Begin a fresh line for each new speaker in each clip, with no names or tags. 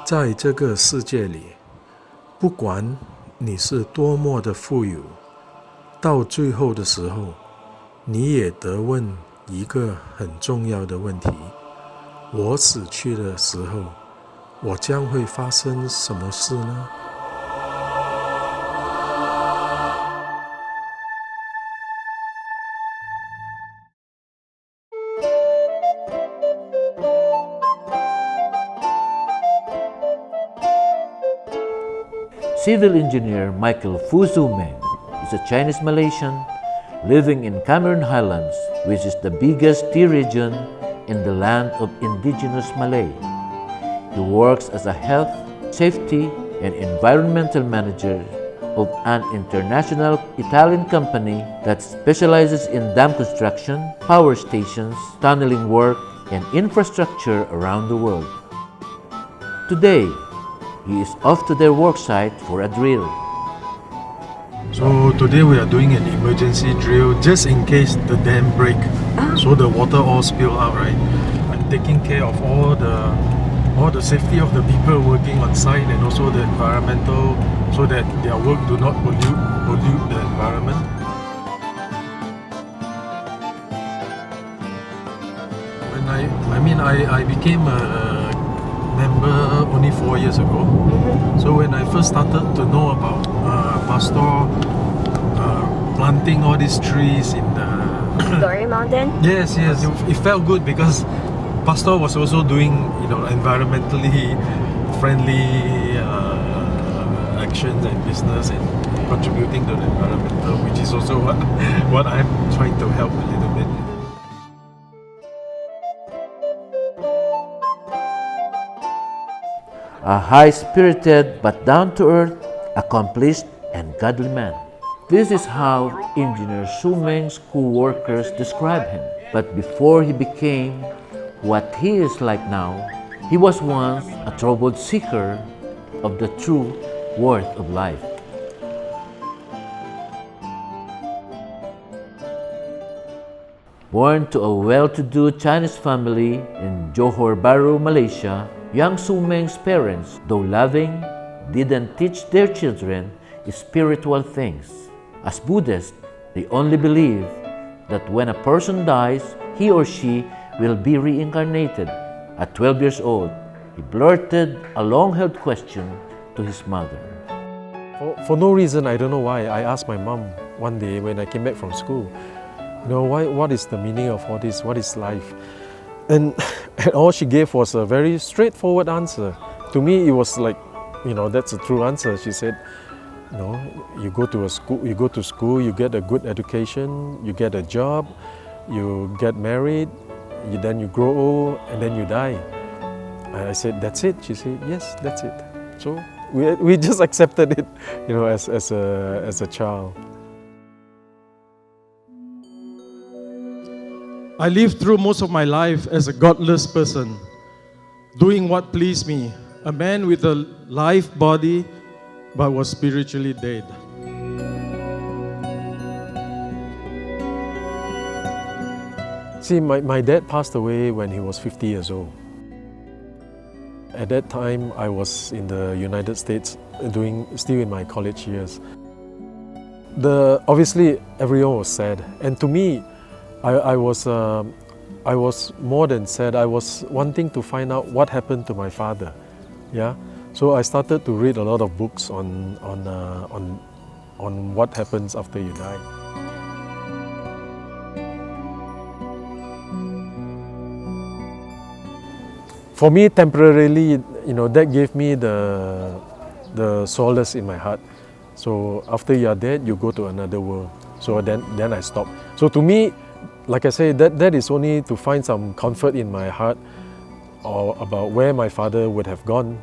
在这个世界里，不管你是多么的富有，到最后的时候，你也得问一个很重要的问题：我死去的时候，我将会发生什么事呢？Civil
engineer Anm Foo Soo Meng is a Chinese Malaysian living in Cameron Highlands, which is the biggest tea region in the land of indigenous Malay. He works as a health, safety, and environmental manager of an international Italian company that specializes in dam construction, power stations, tunneling work, and infrastructure around the world. Today, he is off to their worksite for a drill.
So today we are doing an emergency drill just in case the dam break. So the water all spill out, right? I'm taking care of all the safety of the people working on site and also the environmental, so that their work do not pollute the environment. When I became a member only 4 years ago. So when I first started to know about Pastor planting all these trees in the
Glory Mountain?
Yes, it felt good because Pastor was also doing environmentally friendly actions and business and contributing to the environmental, which is also what I'm trying to help a little bit.
A high-spirited but down-to-earth, accomplished, and godly man. This is how Engineer Soo Meng's co-workers describe him. But before he became what he is like now, he was once a troubled seeker of the true worth of life. Born to a well-to-do Chinese family in Johor Bahru, Malaysia, young Soo Meng's parents, though loving, didn't teach their children spiritual things. As Buddhists, they only believe that when a person dies, he or she will be reincarnated. At 12 years old, he blurted a long-held question to his mother.
For no reason, I don't know why, I asked my mom one day when I came back from school, what is the meaning of all this? What is life? And all she gave was a very straightforward answer. To me, it was like, that's a true answer. She said, you go to school, you get a good education, you get a job, you get married, then you grow old, and then you die. And I said, that's it? She said, yes, that's it. So we just accepted it, as a child.
I lived through most of my life as a godless person, doing what pleased me, a man with a life body but was spiritually dead.
See, my dad passed away when he was 50 years old. At that time, I was in the United States, still in my college years. Obviously, everyone was sad, and to me, I was more than sad. I was wanting to find out what happened to my father. Yeah, so I started to read a lot of books on what happens after you die. For me, temporarily, that gave me the solace in my heart. So after you are dead, you go to another world. So then I stopped. So to me, like I say, that is only to find some comfort in my heart or about where my father would have gone.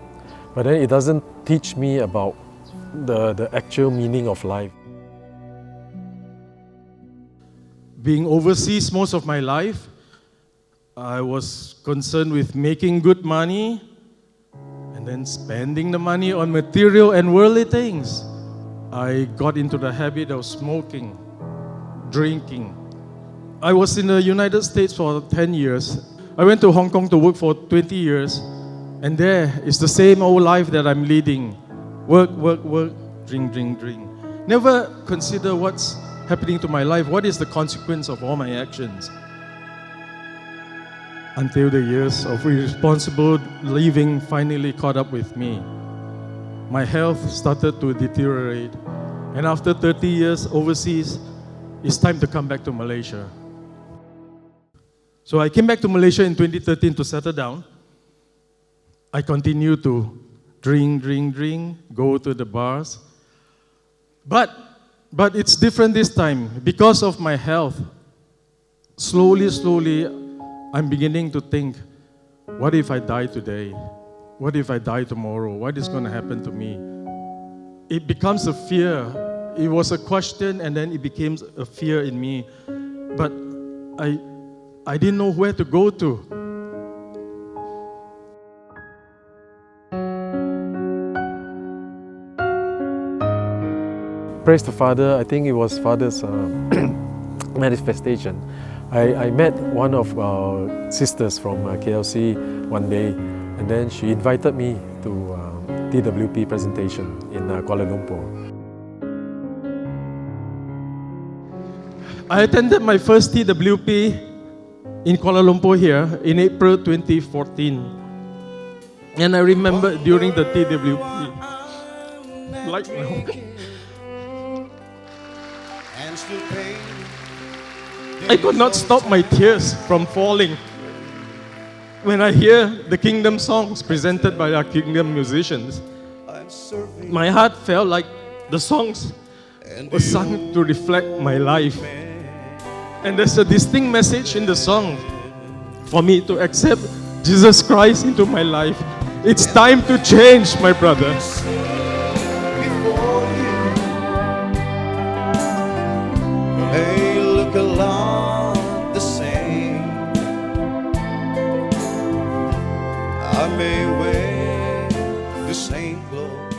But then it doesn't teach me about the actual meaning of life.
Being overseas most of my life, I was concerned with making good money and then spending the money on material and worldly things. I got into the habit of smoking, drinking. I was in the United States for 10 years. I went to Hong Kong to work for 20 years. And there is the same old life that I'm leading. Work, work, work, drink, drink, drink. Never consider what's happening to my life. What is the consequence of all my actions? Until the years of irresponsible living finally caught up with me. My health started to deteriorate. And after 30 years overseas, it's time to come back to Malaysia. So I came back to Malaysia in 2013 to settle down. I continued to drink, drink, drink, go to the bars. But it's different this time. Because of my health, slowly, I'm beginning to think, what if I die today? What if I die tomorrow? What is going to happen to me? It becomes a fear. It was a question and then it became a fear in me. But I didn't know where to go to.
Praise the Father. I think it was Father's manifestation. I met one of our sisters from KLC one day, and then she invited me to TWP presentation in Kuala Lumpur.
I attended my first TWP in Kuala Lumpur here in April 2014. And I remember during the TWP, like now, I could not stop my tears from falling when I hear the kingdom songs presented by our kingdom musicians. My heart felt like the songs were sung to reflect my life. And there's a distinct message in the song for me to accept Jesus Christ into my life. It's time to change, my brother.
They look a lot the same. I may wear the same clothes.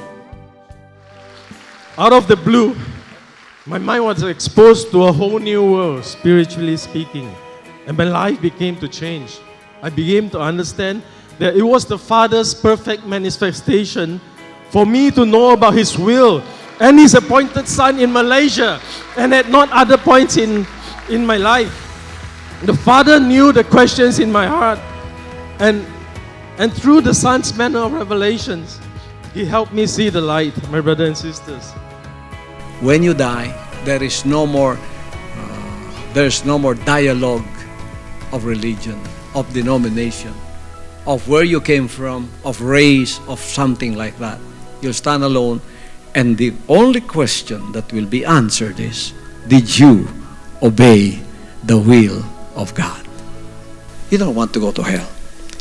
Out of the blue, my mind was exposed to a whole new world, spiritually speaking. And my life began to change. I began to understand that it was the Father's perfect manifestation for me to know about His will and His appointed Son in Malaysia and at not other points in my life. The Father knew the questions in my heart, and through the Son's manner of revelations, He helped me see the light, my brothers and sisters.
When you die, there is no more dialogue of religion, of denomination, of where you came from, of race, of something like that. You'll stand alone, and the only question that will be answered is, did you obey the will of God? You don't want to go to hell.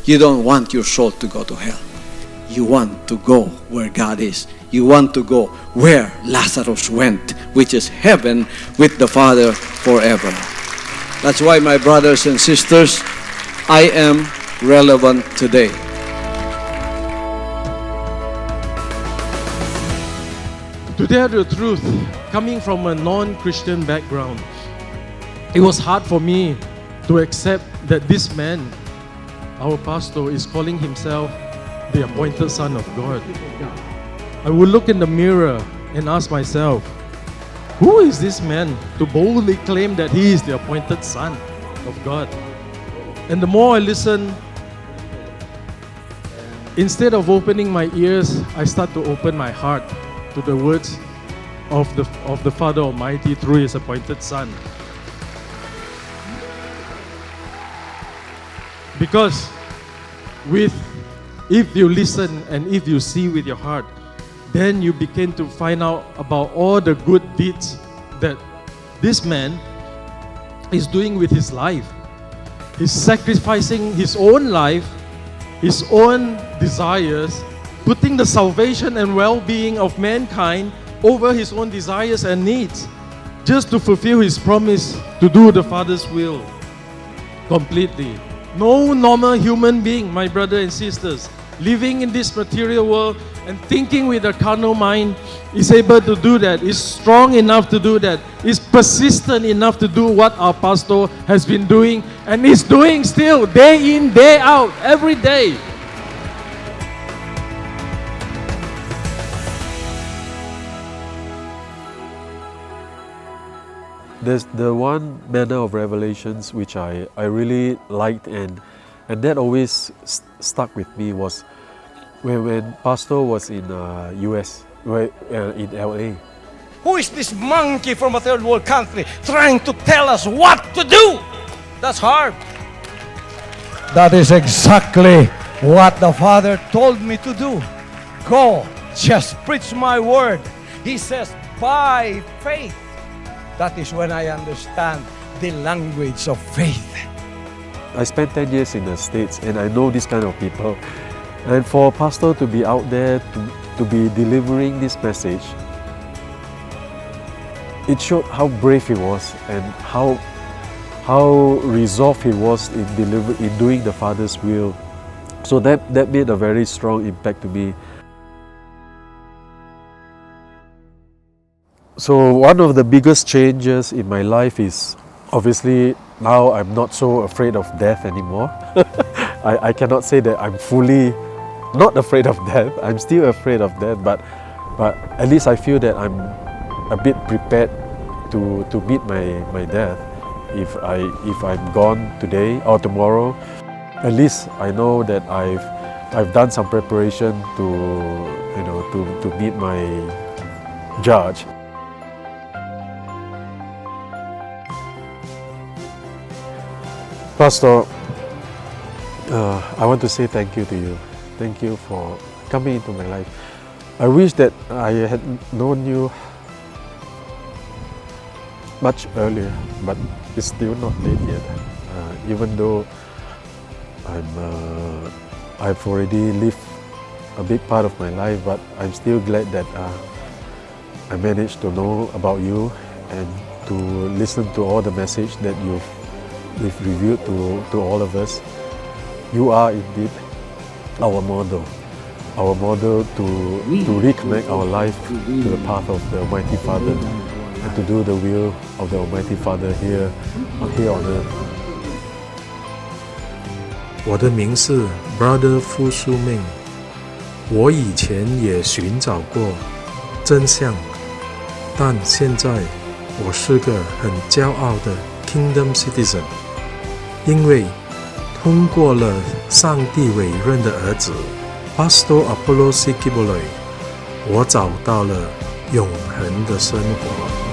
You don't want your soul to go to hell. You want to go where God is. You want to go where Lazarus went, which is heaven with the Father forever. That's why, my brothers and sisters, I am relevant today.
To tell the truth, coming from a non-Christian background, it was hard for me to accept that this man, our pastor, is calling himself the appointed Son of God. I would look in the mirror and ask myself, who is this man to boldly claim that he is the appointed Son of God? And the more I listen, instead of opening my ears, I start to open my heart to the words of the Father Almighty through His appointed Son. Because if you listen and if you see with your heart, then you begin to find out about all the good deeds that this man is doing with his life. He's sacrificing his own life, his own desires, putting the salvation and well-being of mankind over his own desires and needs, just to fulfill his promise to do the Father's will completely. No normal human being, my brothers and sisters, living in this material world and thinking with a carnal mind is able to do that, is strong enough to do that, is persistent enough to do what our pastor has been doing and is doing still, day in, day out, every day.
there's the one manner of revelations which I really liked, and that always stuck with me was when Pastor was in US, in LA.
Who is this monkey from a third world country trying to tell us what to do? That's hard. That is exactly what the Father told me to do. Go, just preach my word. He says, by faith. That is when I understand the language of faith.
I spent 10 years in the States and I know this kind of people. And for a pastor to be out there, to be delivering this message, it showed how brave he was and how resolved he was in doing the Father's will. So that made a very strong impact to me. So one of the biggest changes in my life is obviously now I'm not so afraid of death anymore. I cannot say that I'm fully not afraid of death. I'm still afraid of death, but at least I feel that I'm a bit prepared to meet my death. If I'm gone today or tomorrow, at least I know that I've done some preparation to meet my judge. Pastor, I want to say thank you to you. Thank you for coming into my life. I wish that I had known you much earlier, but it's still not late yet. Even though I've already lived a big part of my life, but I'm still glad that I managed to know about you and to listen to all the message that you've revealed to all of us. You are indeed our model to reconnect our life to the path of the Almighty Father and to do the will of the Almighty Father here on earth.
我的名是 Brother Foo Soo Meng， 我以前也寻找过真相，但现在我是个很骄傲的 Kingdom Citizen， 因为通过了上帝委任的儿子 Pastor Apollo Sikiboloi， 我找到了永恒的生活。